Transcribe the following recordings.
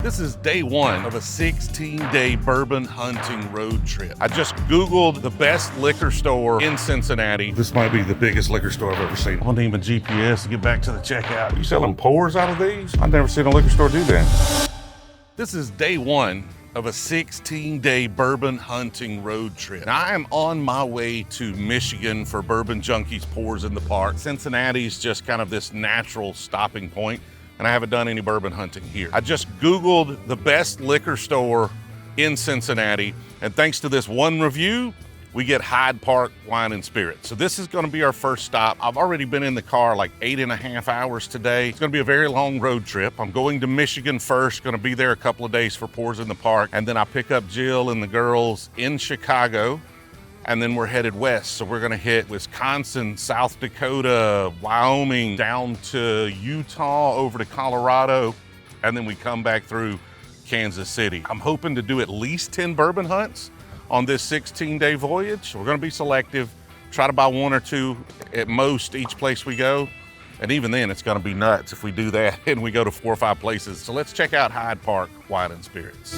This is day one of a 16-day bourbon hunting road trip. I just Googled the best liquor store in Cincinnati. This might be the biggest liquor store I've ever seen. I'll need my GPS to get back to the checkout. Are you selling pours out of these? I've never seen a liquor store do that. This is day one of a 16-day bourbon hunting road trip. Now, I am on my way to Michigan for Bourbon Junkies Pours in the Park. Cincinnati's just kind of this natural stopping point, and I haven't done any bourbon hunting here. I just Googled the best liquor store in Cincinnati, and thanks to this one review, we get Hyde Park Wine and Spirits. So this is gonna be our first stop. I've already been in the car like 8.5 hours today. It's gonna be a very long road trip. I'm going to Michigan first, gonna be there a couple of days for Pours in the Park, and then I pick up Jill and the girls in Chicago, and then we're headed west. So we're gonna hit Wisconsin, South Dakota, Wyoming, down to Utah, over to Colorado, and then we come back through Kansas City. I'm hoping to do at least 10 bourbon hunts on this 16-day voyage. We're gonna be selective, try to buy one or two at most each place we go. And even then, it's gonna be nuts if we do that and we go to 4 or 5 places. So let's check out Hyde Park Wine and Spirits.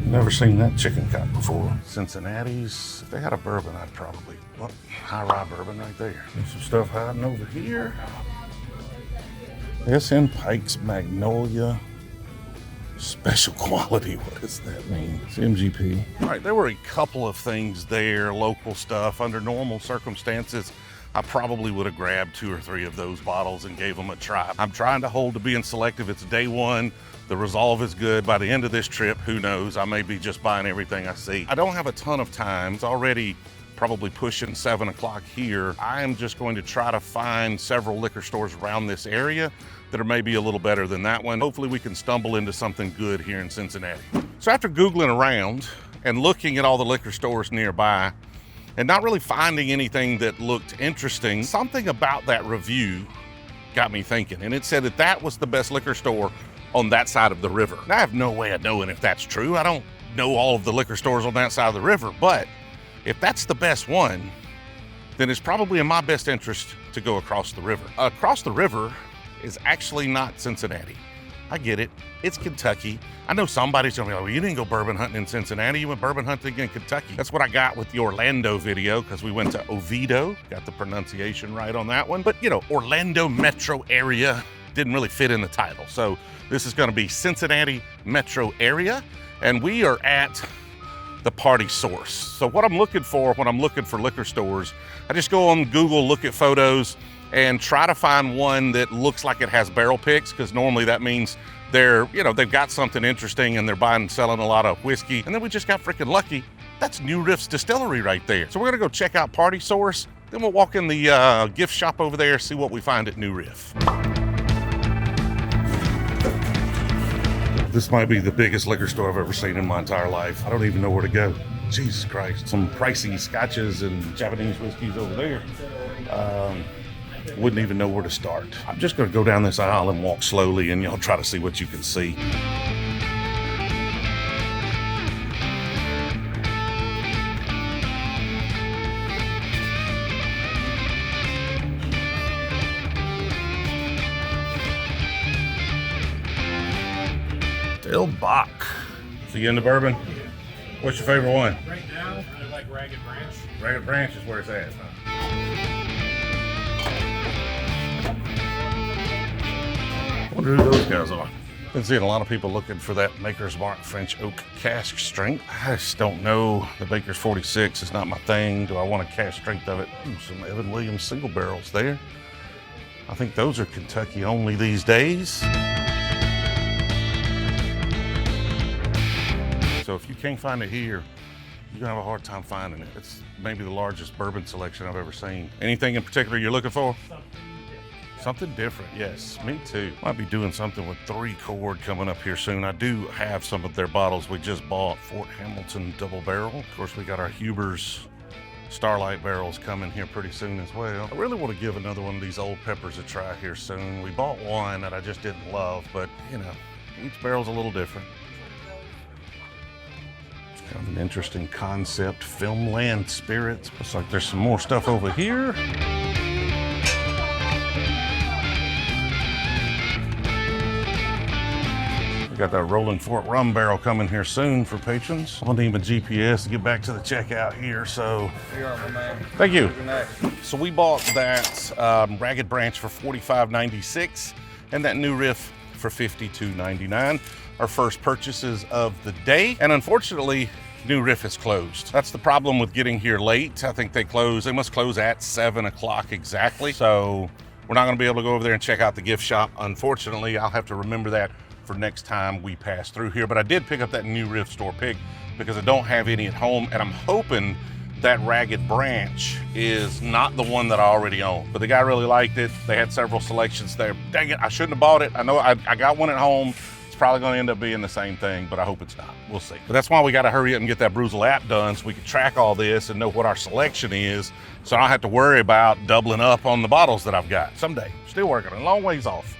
Never seen that chicken cock before. Cincinnati's, if they had a bourbon, I'd probably, well, high rye bourbon right there. There's some stuff hiding over here. S.N. Pike's Magnolia Special Quality. What does that mean? It's MGP. All right, there were a couple of things there, local stuff. Under normal circumstances, I probably would have grabbed 2 or 3 of those bottles and gave them a try. I'm trying to hold to being selective. It's day one. The resolve is good. By the end of this trip, who knows? I may be just buying everything I see. I don't have a ton of time. It's already probably pushing 7 o'clock here. I am just going to try to find several liquor stores around this area that are maybe a little better than that one. Hopefully we can stumble into something good here in Cincinnati. So after Googling around and looking at all the liquor stores nearby and not really finding anything that looked interesting, something about that review got me thinking. And it said that that was the best liquor store on that side of the river. Now, I have no way of knowing if that's true. I don't know all of the liquor stores on that side of the river, but if that's the best one, then it's probably in my best interest to go across the river. Across the river is actually not Cincinnati. I get it, it's Kentucky. I know somebody's gonna be like, well, you didn't go bourbon hunting in Cincinnati, you went bourbon hunting in Kentucky. That's what I got with the Orlando video, because we went to Oviedo, got the pronunciation right on that one. But you know, Orlando metro area didn't really fit in the title. So this is gonna be Cincinnati metro area, and we are at the Party Source. So what I'm looking for when I'm looking for liquor stores, I just go on Google, look at photos, and try to find one that looks like it has barrel picks, because normally that means they're, you know, they've got something interesting and they're buying and selling a lot of whiskey. And then we just got freaking lucky. That's New Riff's Distillery right there. So we're gonna go check out Party Source, then we'll walk in the gift shop over there, see what we find at New Riff. This might be the biggest liquor store I've ever seen in my entire life. I don't even know where to go. Jesus Christ. Some pricey scotches and Japanese whiskeys over there. Wouldn't even know where to start. I'm just gonna go down this aisle and walk slowly, and y'all try to see what you can see. Del Bach. So you into bourbon? What's your favorite one? Right now, I like Ragged Branch. Ragged Branch is where it's at, huh? I wonder who those guys are. Been seeing a lot of people looking for that Maker's Mark French Oak cask strength. I just don't know. The Baker's 46 is not my thing. Do I want a cask strength of it? Some Evan Williams single barrels there. I think those are Kentucky only these days. So if you can't find it here, you're gonna have a hard time finding it. It's maybe the largest bourbon selection I've ever seen. Anything in particular you're looking for? Something different, yes, me too. Might be doing something with 3 Chord coming up here soon. I do have some of their bottles we just bought. Fort Hamilton Double Barrel. Of course, we got our Huber's Starlight barrels coming here pretty soon as well. I really want to give another one of these Old Peppers a try here soon. We bought one that I just didn't love, but you know, each barrel's a little different. Kind of an interesting concept, Filmland Spirits. Looks like there's some more stuff over here. Got that Rolling Fork rum barrel coming here soon for patrons. I'll need my GPS to get back to the checkout here, so. Here you are, my man. Thank you. Good night. So we bought that Ragged Branch for $45.96 and that New Riff for $52.99. Our first purchases of the day. And unfortunately, New Riff is closed. That's the problem with getting here late. I think they must close at 7 o'clock exactly. So we're not gonna be able to go over there and check out the gift shop. Unfortunately, I'll have to remember that for next time we pass through here. But I did pick up that New Riff store pick because I don't have any at home, and I'm hoping that Ragged Branch is not the one that I already own. But the guy really liked it. They had several selections there. Dang it, I shouldn't have bought it. I know I got one at home. It's probably gonna end up being the same thing, but I hope it's not. We'll see. But that's why we gotta hurry up and get that Brewzle app done so we can track all this and know what our selection is, so I don't have to worry about doubling up on the bottles that I've got. Someday, still working on it, a long ways off,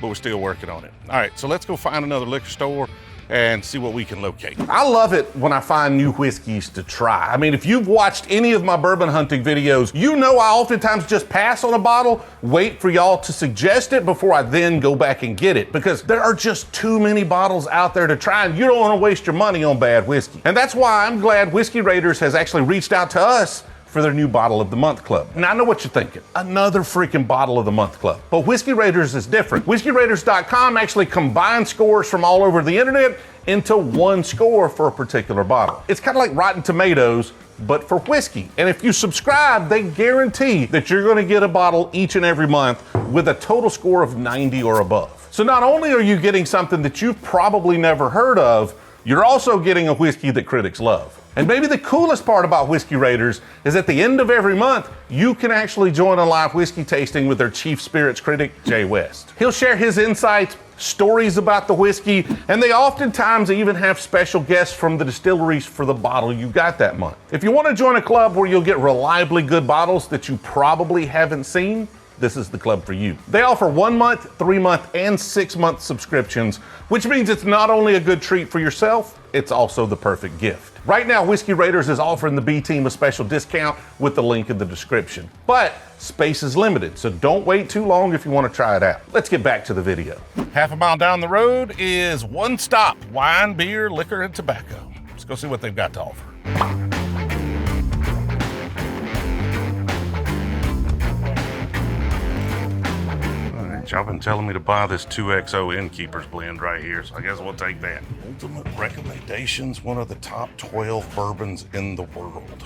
but we're still working on it. All right, so let's go find another liquor store and see what we can locate. I love it when I find new whiskeys to try. I mean, if you've watched any of my bourbon hunting videos, you know I oftentimes just pass on a bottle, wait for y'all to suggest it before I then go back and get it, because there are just too many bottles out there to try, and you don't want to waste your money on bad whiskey. And that's why I'm glad Whiskey Raiders has actually reached out to us for their new Bottle of the Month Club. Now, I know what you're thinking. Another freaking Bottle of the Month Club. But Whiskey Raiders is different. WhiskeyRaiders.com actually combines scores from all over the internet into one score for a particular bottle. It's kind of like Rotten Tomatoes, but for whiskey. And if you subscribe, they guarantee that you're gonna get a bottle each and every month with a total score of 90 or above. So not only are you getting something that you've probably never heard of, you're also getting a whiskey that critics love. And maybe the coolest part about Whiskey Raiders is at the end of every month, you can actually join a live whiskey tasting with their chief spirits critic, Jay West. He'll share his insights, stories about the whiskey, and they oftentimes even have special guests from the distilleries for the bottle you got that month. If you want to join a club where you'll get reliably good bottles that you probably haven't seen, this is the club for you. They offer 1 month, 3 month, and 6 month subscriptions, which means it's not only a good treat for yourself, it's also the perfect gift. Right now, Whiskey Raiders is offering the B Team a special discount with the link in the description. But space is limited, so don't wait too long if you want to try it out. Let's get back to the video. Half a mile down the road is One Stop Wine, Beer, Liquor, and Tobacco. Let's go see what they've got to offer. Y'all been telling me to buy this 2XO Innkeeper's blend right here, so I guess we'll take that. Ultimate Recommendations, one of the top 12 bourbons in the world.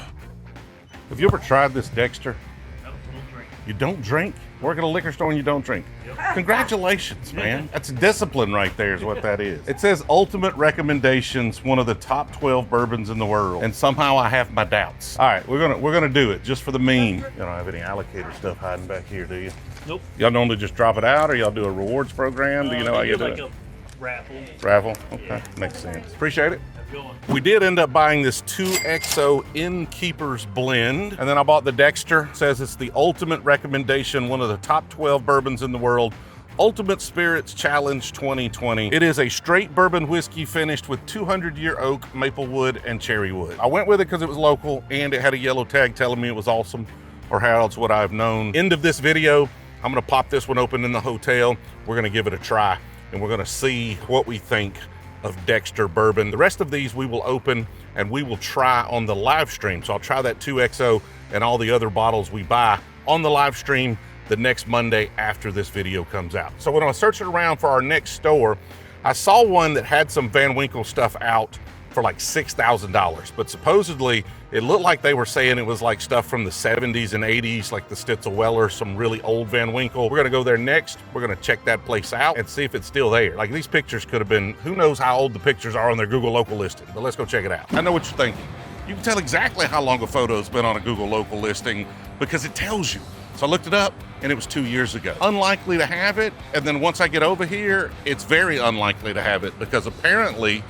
Have you ever tried this, Dexter? No, don't drink. You don't drink? Work at a liquor store and you don't drink? Yep. Congratulations, man. That's discipline right there is what that is. It says Ultimate Recommendations, one of the top 12 bourbons in the world, and somehow I have my doubts. All right, we're gonna do it just for the meme. You don't have any alligator stuff hiding back here, do you? Nope. Y'all normally just drop it out, or y'all do a rewards program? Do you know how you do like it? A raffle. Raffle? Okay, makes sense. Appreciate it. Have a good one. We did end up buying this 2XO Innkeeper's blend, and then I bought the Dexter. It says it's the Ultimate Recommendation, one of the top 12 bourbons in the world. Ultimate Spirits Challenge 2020. It is a straight bourbon whiskey finished with 200-year oak, maple wood, and cherry wood. I went with it because it was local, and it had a yellow tag telling me it was awesome, or how else would I have known. End of this video, I'm gonna pop this one open in the hotel. We're gonna give it a try, and we're gonna see what we think of Dexter bourbon. The rest of these we will open and we will try on the live stream. So I'll try that 2XO and all the other bottles we buy on the live stream the next Monday after this video comes out. So when I was searching around for our next store, I saw one that had some Van Winkle stuff out for like $6,000, but supposedly it looked like they were saying it was like stuff from the 70s and 80s, like the Stitzel Weller, some really old Van Winkle. We're gonna go there next. We're gonna check that place out and see if it's still there. Like these pictures could have been, who knows how old the pictures are on their Google local listing, but let's go check it out. I know what you're thinking. You can tell exactly how long a photo's been on a Google local listing because it tells you. So I looked it up and it was 2 years ago. Unlikely to have it, and then once I get over here, it's very unlikely to have it because apparently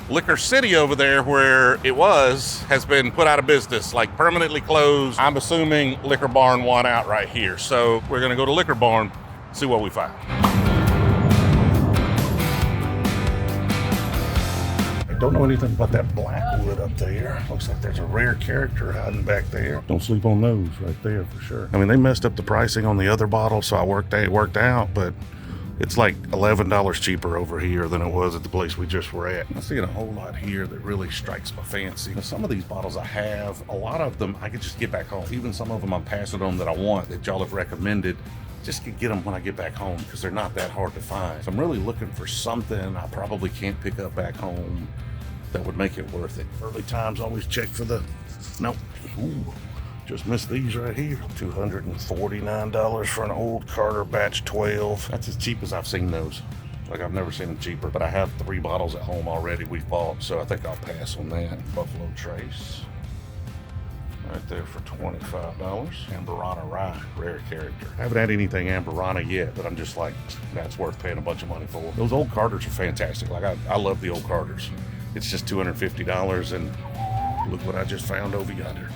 Liquor City over there where it was has been put out of business, like permanently closed. I'm assuming Liquor Barn won out right here. So we're gonna go to Liquor Barn, see what we find. I don't know anything about that Blackwood up there. Looks like there's a rare character hiding back there. Don't sleep on those right there for sure. I mean, they messed up the pricing on the other bottle, so it worked out, but It's like $11 cheaper over here than it was at the place we just were at. I'm seeing a whole lot here that really strikes my fancy. Now, some of these bottles I have, a lot of them I could just get back home. Even some of them I'm passing on that I want, that y'all have recommended, just to get them when I get back home because they're not that hard to find. So I'm really looking for something I probably can't pick up back home that would make it worth it. Early times always check for the, nope. Ooh, just missed these right here. $249 for an old Carter batch 12. That's as cheap as I've seen those. Like, I've never seen them cheaper, but I have 3 bottles at home already we've bought, so I think I'll pass on that. Buffalo Trace. Right there for $25. Amberana Rye, rare character. I haven't had anything Amberana yet, but I'm just like, that's worth paying a bunch of money for. Those old Carters are fantastic. Like, I love the old Carters. It's just $250, and look what I just found over yonder.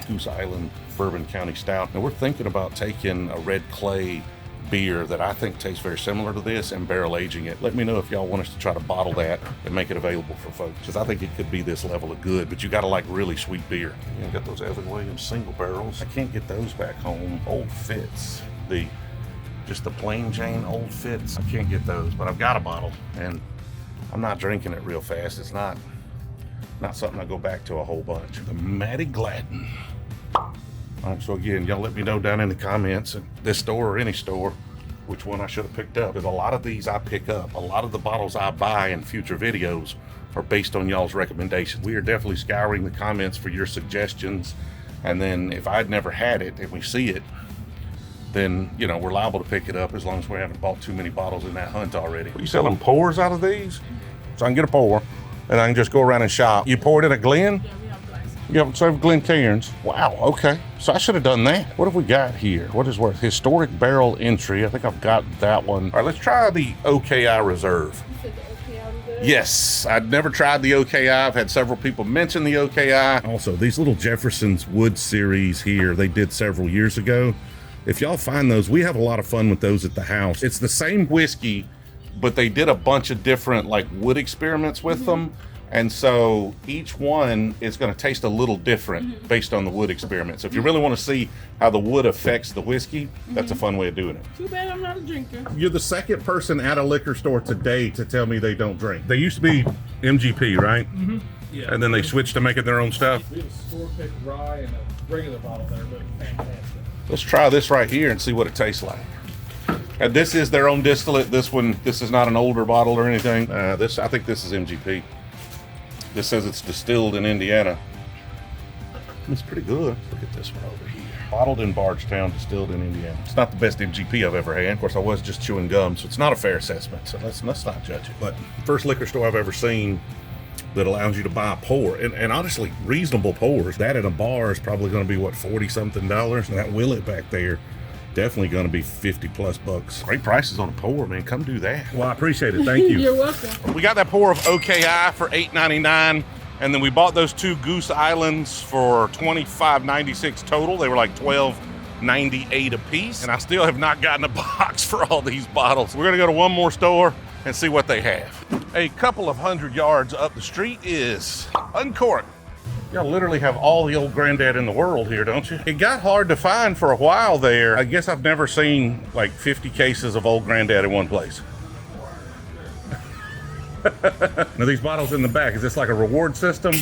Goose Island Bourbon County Stout. Now, we're thinking about taking a red clay beer that I think tastes very similar to this and barrel aging it. Let me know if y'all want us to try to bottle that and make it available for folks, because I think it could be this level of good, but you gotta like really sweet beer. You got those Evan Williams single barrels. I can't get those back home. Old Fitz, just the plain Jane Old Fitz. I can't get those, but I've got a bottle and I'm not drinking it real fast. It's not something I go back to a whole bunch. The Matty Gladden. All right, so again, y'all let me know down in the comments at this store or any store which one I should have picked up. Because a lot of these I pick up. A lot of the bottles I buy in future videos are based on y'all's recommendations. We are definitely scouring the comments for your suggestions. And then if I'd never had it and we see it, then, you know, we're liable to pick it up as long as we haven't bought too many bottles in that hunt already. Are you selling pours out of these? So I can get a pour and I can just go around and shop. You pour it in a Glen? Yeah, so Glen Cairns. Wow, okay. So I should have done that. What have we got here? What is worth? Historic barrel entry. I think I've got that one. All right, let's try the OKI Reserve. You said the OKI Reserve? Yes, I'd never tried the OKI. I've had several people mention the OKI. Also, these little Jefferson's Wood series here, they did several years ago. If y'all find those, we have a lot of fun with those at the house. It's the same whiskey, but they did a bunch of different like wood experiments with them. And so each one is going to taste a little different based on the wood experiment. So if you really want to see how the wood affects the whiskey, that's a fun way of doing it. Too bad I'm not a drinker. You're the second person at a liquor store today to tell me they don't drink. They used to be MGP, right? Mm-hmm. Yeah. And then they switched to making their own stuff. We have a store-picked rye and a regular bottle that are really fantastic. Let's try this right here and see what it tastes like. And this is their own distillate. This is not an older bottle or anything. I think this is MGP. This says it's distilled in Indiana. It's pretty good. Look at this one over here. Bottled in Bardstown, distilled in Indiana. It's not the best MGP I've ever had. Of course, I was just chewing gum, so it's not a fair assessment. So let's not judge it. But first liquor store I've ever seen that allows you to buy a pour. And honestly, reasonable pours. That at a bar is probably going to be, what, $40-something? And that Willet back there, definitely going to be 50 plus bucks. Great prices on a pour, man. Come do that. Well, I appreciate it. Thank you. You're welcome. We got that pour of OKI for $8.99, and then we bought those 2 Goose Islands for $25.96 total. They were like $12.98 a piece, and I still have not gotten a box for all these bottles. We're gonna go to one more store and see what they have. A couple of 100 yards up the street is Uncorked. Y'all literally have all the old granddad in the world here, don't you? It got hard to find for a while there. I guess I've never seen like 50 cases of old granddad in one place. Now these bottles in the back, is this like a reward system?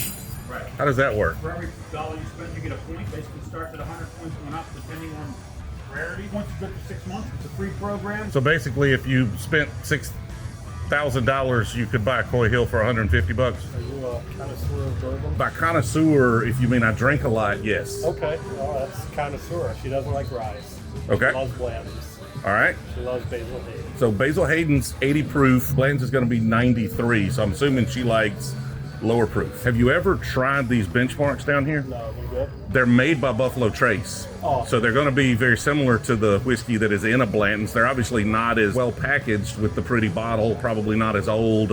Right. How does that work? For every dollar you spend, you get a point. Basically starts at 100 points and up, depending on rarity. Once it's good for 6 months, it's a free program. So basically if you spent $6,000, you could buy a Coy Hill for 150 bucks. Are you a connoisseur of bourbon? By connoisseur, if you mean I drink a lot, yes. Okay, well that's connoisseur. She doesn't like rye. Okay. She loves Bland's. All right. She loves Basil Hayden. So Basil Hayden's 80 proof, Bland's is going to be 93, so I'm assuming she likes lower proof. Have you ever tried these benchmarks down here? No, they're good. They're made by Buffalo Trace. Oh. So they're going to be very similar to the whiskey that is in a Blanton's. They're obviously not as well packaged with the pretty bottle, probably not as old,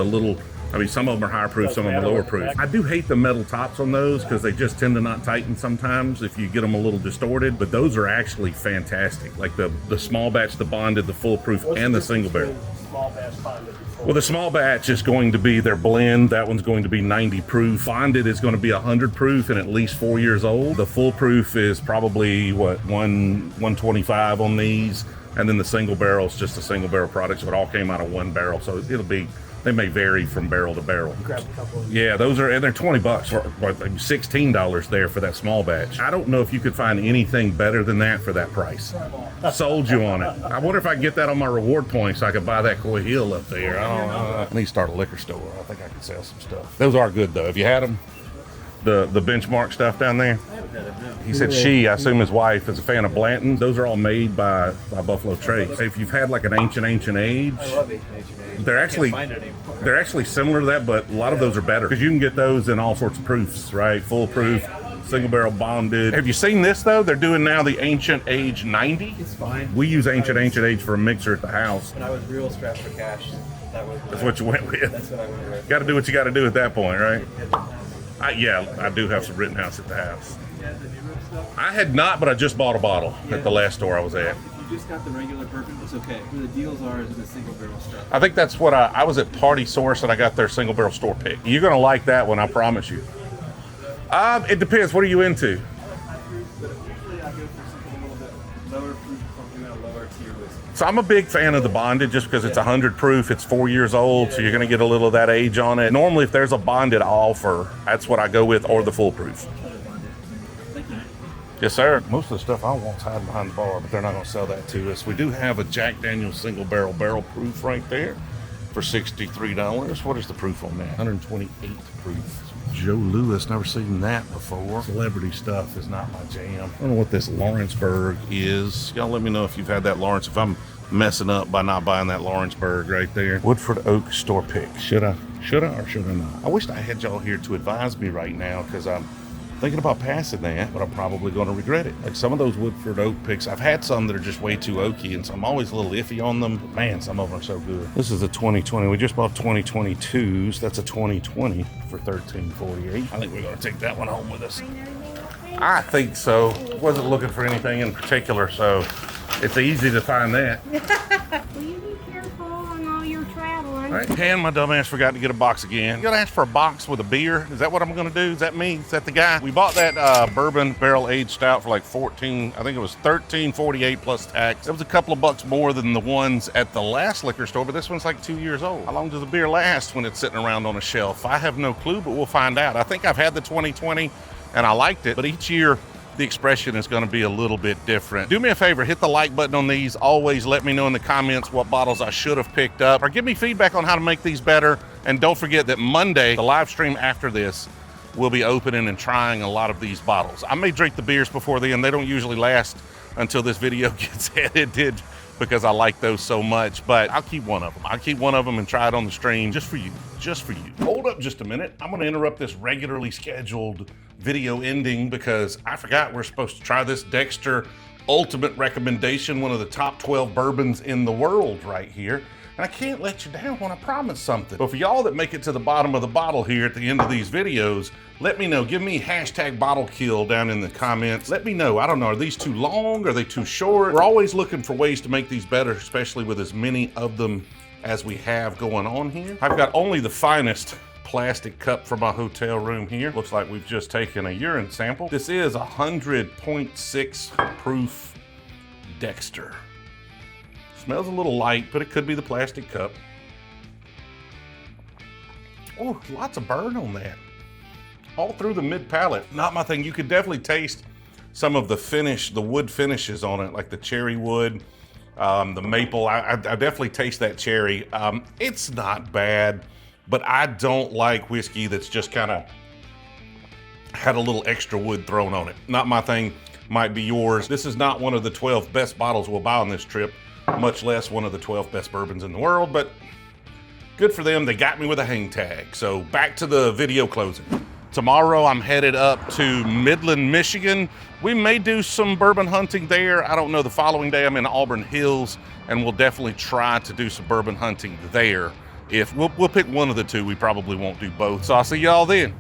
I mean, some of them are higher proof, some of them are lower proof. I do hate the metal tops on those because they just tend to not tighten sometimes if you get them a little distorted, but those are actually fantastic. Like the small batch, the bonded, the full proof, and the single barrel. Small batch bonded. Well, the small batch is going to be their blend. That one's going to be 90 proof. Bonded is going to be 100 proof and at least 4 years old. The full proof is probably, 125 on these. And then the single barrel's just a single barrel product, so it all came out of one barrel. So it'll be, they may vary from barrel to barrel. Grab a couple. Yeah, those are, and they're $20 or like $16 there for that small batch. I don't know if you could find anything better than that for that price. Sold you on it. I wonder if I can get that on my reward points so I could buy that Coy Hill up there. I don't know. I need to start a liquor store. I think I can sell some stuff. Those are good though. Have you had them? The benchmark stuff down there? He said I assume his wife, is a fan of Blanton's. Those are all made by Buffalo Trace. If you've had like an ancient age, I love ancient age. they're actually similar to that, but a lot of those are better because you can get those in all sorts of proofs, right? Full proof, single barrel bonded. Have you seen this though? They're doing now the ancient age 90. It's fine. We use ancient age for a mixer at the house. When I was real strapped for cash, That's what you went with. That's what I went with. Got to do what you got to do at that point, right? I do have some Rittenhouse at the house. I had not, but I just bought a bottle at the last store I was at. If you just got the regular bourbon, it's okay. Where the deals are is the single barrel stuff. I think that's what I was at Party Source and I got their single barrel store pick. You're going to like that one, I promise you. It depends. What are you into? But usually I go for something a little bit lower proof, something at a lower tier whiskey. So I'm a big fan of the bonded just because it's 100 proof, it's 4 years old, so you're going to get a little of that age on it. Normally, if there's a bonded offer, that's what I go with, or the full proof. Thank you. Yes, sir. Most of the stuff I want's hiding behind the bar, but they're not going to sell that to us. We do have a Jack Daniel's single barrel proof right there for $63. What is the proof on that? 128 proof. Joe Lewis, never seen that before. Celebrity stuff is not my jam. I don't know what this Lawrenceburg is. Y'all let me know if you've had that Lawrence, if I'm messing up by not buying that Lawrenceburg right there. Woodford Oak store pick. Should I or should I not? I wish I had y'all here to advise me right now because I'm thinking about passing that, but I'm probably going to regret it. Like some of those Woodford Oak picks, I've had some that are just way too oaky, and so I'm always a little iffy on them. But man, some of them are so good. This is a 2020. We just bought 2022s. That's a 2020 for $13.48. I think we're going to take that one home with us. I think so. Wasn't looking for anything in particular, so it's easy to find that. Will you be careful on all your traveling? All right, and my dumbass forgot to get a box again. You gotta ask for a box with a beer. Is that what I'm gonna do? Is that me? Is that the guy? We bought that bourbon barrel aged stout for like I think it was $13.48 plus tax. It was a couple of bucks more than the ones at the last liquor store, but this one's like 2 years old. How long does a beer last when it's sitting around on a shelf? I have no clue, but we'll find out. I think I've had the 2020 and I liked it, but each year the expression is going to be a little bit different. Do me a favor, hit the like button on these. Always let me know in the comments what bottles I should have picked up, or give me feedback on how to make these better. And don't forget that Monday, the live stream after this, we'll be opening and trying a lot of these bottles. I may drink the beers before then. They don't usually last until this video gets edited because I like those so much, but I'll keep one of them. I'll keep one of them and try it on the stream just for you, just for you. Hold up just a minute. I'm gonna interrupt this regularly scheduled video ending because I forgot we're supposed to try this Dexter Ultimate Recommendation, one of the top 12 bourbons in the world right here. And I can't let you down when I promise something. But for y'all that make it to the bottom of the bottle here at the end of these videos, let me know. Give me #BottleKill down in the comments. Let me know. I don't know, are these too long? Are they too short? We're always looking for ways to make these better, especially with as many of them as we have going on here. I've got only the finest plastic cup for my hotel room here. Looks like we've just taken a urine sample. This is 100.6 proof Dexter. Smells a little light, but it could be the plastic cup. Oh, lots of burn on that. All through the mid palate. Not my thing. You could definitely taste some of the finish, the wood finishes on it, like the cherry wood, the maple. I definitely taste that cherry. It's not bad, but I don't like whiskey that's just kind of had a little extra wood thrown on it. Not my thing. Might be yours. This is not one of the 12 best bottles we'll buy on this trip, much less one of the 12 best bourbons in the world, but good for them. They got me with a hang tag. So back to the video closing. Tomorrow I'm headed up to Midland, Michigan. We may do some bourbon hunting there. I don't know. The following day I'm in Auburn Hills, and we'll definitely try to do some bourbon hunting there. If we'll pick one of the two, we probably won't do both. So I'll see y'all then.